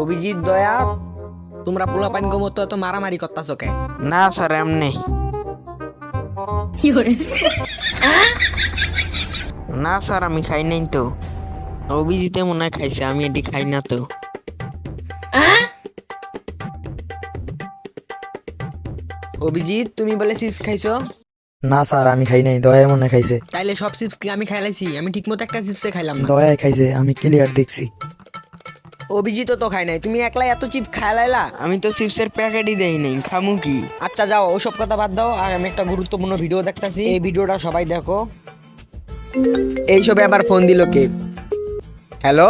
অভিজিৎ দয়া তোমরা পোলা পাইন গো মতো এত মারামারি করতাছো কে? না স্যার এমনি। না স্যার আমি খাই নাই তো। অভিজিতে মনে হয় খাইছে, আমি এটি খাই না তো। অভিজিৎ তুমি বলে চিপস খাইছো? না স্যার আমি খাই নাই, দয়া মনে হয় খাইছে। তাইলে সব চিপস কি আমি খাইলাইছি? আমি ঠিকমতো একটা চিপসে খাইলাম না। দয়ায় খাইছে, আমি ক্লিয়ার দেখছি। অভিজিৎও তো খাই নাই, তুমি একলাই এত চিপস খাইলাইলা? আমি তো চিপসের প্যাকেটই দেই নাই, খামু কি? আচ্ছা যাও ওসব কথা বাদ দাও, আর আমি একটা গুরুত্বপূর্ণ ভিডিও দেখতাছি, এই ভিডিওটা সবাই দেখো। এইসবে আবার ফোন দিল কে? হ্যালো,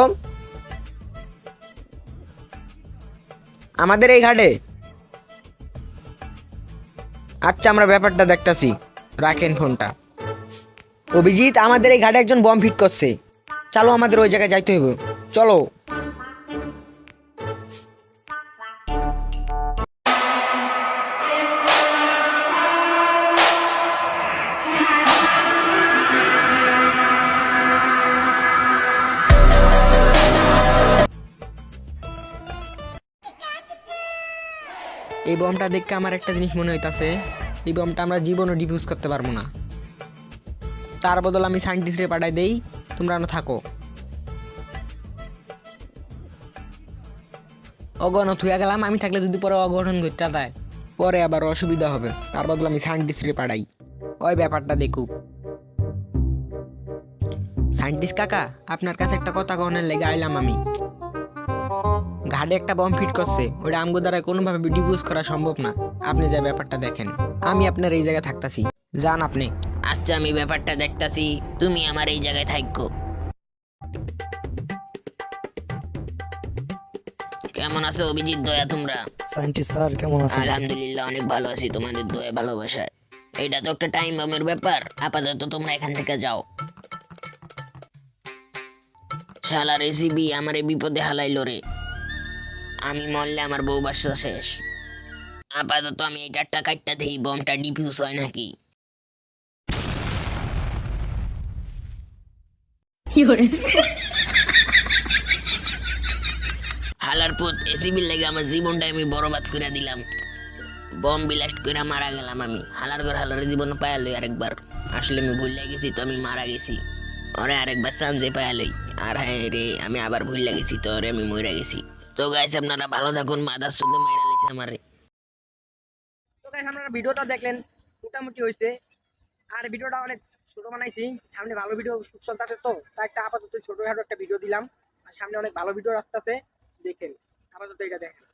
আমাদের এই ঘাটে? আচ্ছা আমরা ব্যাপারটা দেখতাছি, রাখেন ফোনটা। অভিজিৎ আমাদের এই ঘাটে একজন বম ফিট করছে, চলো আমাদের ওই জায়গায় যাইতে হবে, চলো। এই বমটা দেখে আমার একটা জিনিস মনে হইতাছে, এই বমটা আমরা জীবনও ডিফিউজ করতে পারবো না। তার বদল আমি সায়েন্টিস্টরে পাঠাই দেই, তোমরা থাকো। অগণ থুয়া গেলাম, আমি থাকলে যদি পরে অঘটন ঘটতে দেয়, পরে আবার অসুবিধা হবে। তার বদল আমি সায়েন্টিস্টরে পাঠাই, ওই ব্যাপারটা দেখুক। সায়েন্টিস্ট কাকা, আপনার কাছে একটা কথা কনের লেগে আইলাম আমি। ঘাটে একটা বম ফিট করছে, ওটা আমগো দ্বারা কোনোভাবে ডিফিউজ করা সম্ভব না। আপনি যে ব্যাপারটা দেখেন, আমি আপনার এই জায়গায় থাকতাছি, যান আপনি। আচ্ছা আমি ব্যাপারটা দেখতাছি, তুমি আমার এই জায়গায় থাকো। কেমন আছো অভিজিৎ দয়া তোমরা? সায়েন্টিস্ট স্যার কেমন আছেন? আলহামদুলিল্লাহ অনেক ভালো আছি তোমাদের দয়া ভালোবাসায়। এটা তো একটা টাইম বমের ব্যাপার, আপাতত তোমরা এখান থেকে যাও। শালা রেসিপি আমার এই বিপদে হালাইলো রে, আমি মরলে আমার বউ বাসা শেষ। আপাতত আমি এটা একটা কাটটা দেই, বমটা ডিফিউজ হয় নাকি। হালার পুত এসিবির লেগে আমার জীবনটা আমি বরবাদ করে দিলাম, বম ব্লাস্ট করে মারা গেলাম আমি। হালার ঘর হালার জীবন পায়ালই আরেকবার, আসলে আমি ভুল গেছি তো আমি মারা গেছি, ওরে আরেকবার চান্সে পায়ালই। আর হ্যাঁ রে, আমি আবার ভুল গেছি তো ওরে আমি মরে গেছি। তো গাইস আপনারা ভালো থাকুন, মাদার সাথে মাইরা লেছে আমারে। তো গাইস আপনারা ভিডিওটা দেখলেন, মোটামুটি হয়েছে। আর ভিডিওটা অনেক ছোট বানাইছি, সামনে ভালো ভিডিও চলতেছে, তো তাই একটা আপাতত ছোটখাটো একটা ভিডিও দিলাম। আর সামনে অনেক ভালো ভিডিও আসতেছে, দেখেন। আপাতত এটা দেখেন।